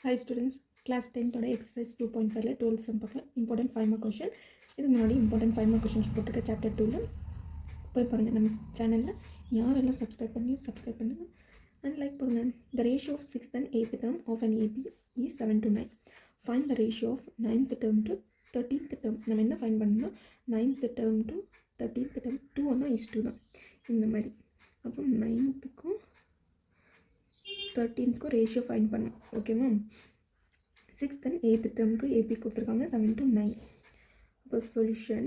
Hi students, class 10 today exercise 2.5 12th sum பார்க்கலாம் important 5 mark question. இதுக்கு முன்னாடி important 5 mark questions போட்டுருக்க chapter 2ல போய் பாருங்க. நம்ம சேனல்ல யாரெல்லாம் சப்ஸ்கிரைப் பண்ணுங்க and like பண்ணுங்க. The ratio of 6th and 8th term of an AP is 7:9. Find the ratio of 9th term to 13th term. நம்ம என்ன ஃபைண்ட் பண்ணணும்னா 9th term to 13th term 2 ஒன்னா is 2 தான். இந்த மாதிரி அப்போ 9th-க்கும் 13th ரேஷியோ ஃபைண்ட் பண்ணணும். ஓகேவா? 6th and 8th டேர்முக்கு ஏபி கொடுத்துருக்காங்க 7:9. இப்போ சொல்யூஷன்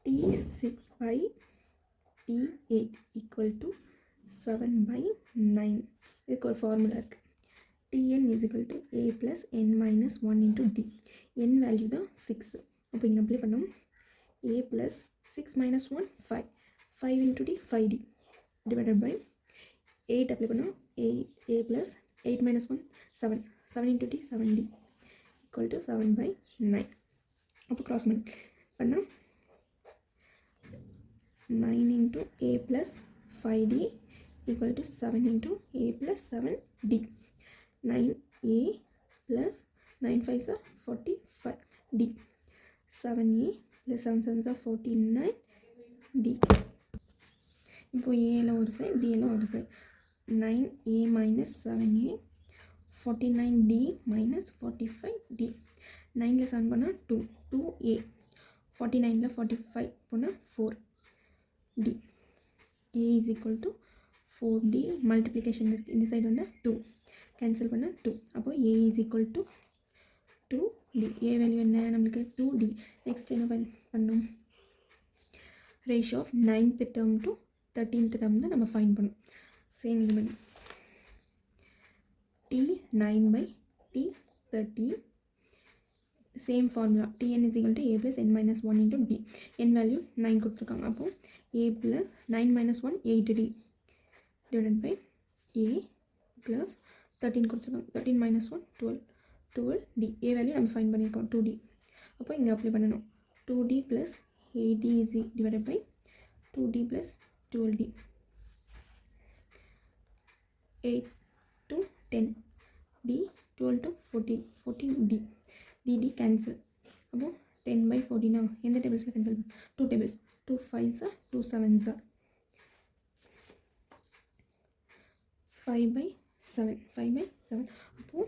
T6/T8 ஈக்குவல் டு 7/9. இதுக்கு ஒரு ஃபார்முலா இருக்குது. Tn is equal to a plus n minus 1 into d. n value தான் 6. அப்போ இங்கே அப்ளை பண்ணோம். a plus 6 minus 1 5. 5 into d 5d divided by 8 apply பண்ணோம். a plus 8 minus 1 7. 7 into d 7d equal to 7/9. அப்போ cross பண்ணால் 9 into a plus 5d equal to 7 into a plus 7d. 9a plus 9 5s are 45d. 7a plus 7 7s are 49d. இப்போ ஏல ஒரு side டில ஒரு side 9a minus 7a 49d minus 45d. 9ல 7 பண்ணால் 2 2a 49ல 45 போனால் 4d. a is equal to 4d. Multiplication இருக்குது. இந்த side வந்து 2 கேன்சல் பண்ணால் 2. அப்போ a is equal to 2d. a value என்ன நம்மளுக்கு 2d. நெக்ஸ்ட் என்ன பண்ணணும்? Ratio of 9th term to 13th term தான் நம்ம ஃபைண்ட் பண்ணணும். சேம் இது பண்ணி T9/T13 same formula. Tn is equal to a plus n minus 1 into d. n value 9 கொடுத்துருக்காங்க. அப்போ a plus 9 minus 1 8d divided by a plus 13 கொடுத்துருக்காங்க. 13 minus 1 12d. a value நம்ம find பண்ணியிருக்கோம் 2d. அப்போ இங்கே அப்ளை பண்ணணும். 2d plus 8d is divided by 2d plus 12d. 8 to 10 d 12 to 14 14d. dd cancel. அப்போ 10/14 எந்த டேபிள்ஸில் கேன்சல் பண்ண 2 tables 2 5s are 2 7s are 5/7 5/7. அப்போது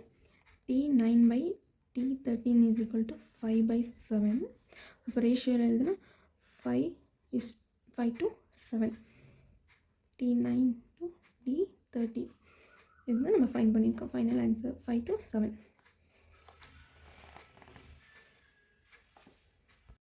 T9/T13 is equal to 5/7. அப்போ ரேஷியோவில் எழுதுனா 5 to 7. T9 to T13 இதுதான் நம்ம ஃபைண்ட் பண்ணியிருக்கோம். Final answer 5 to 7.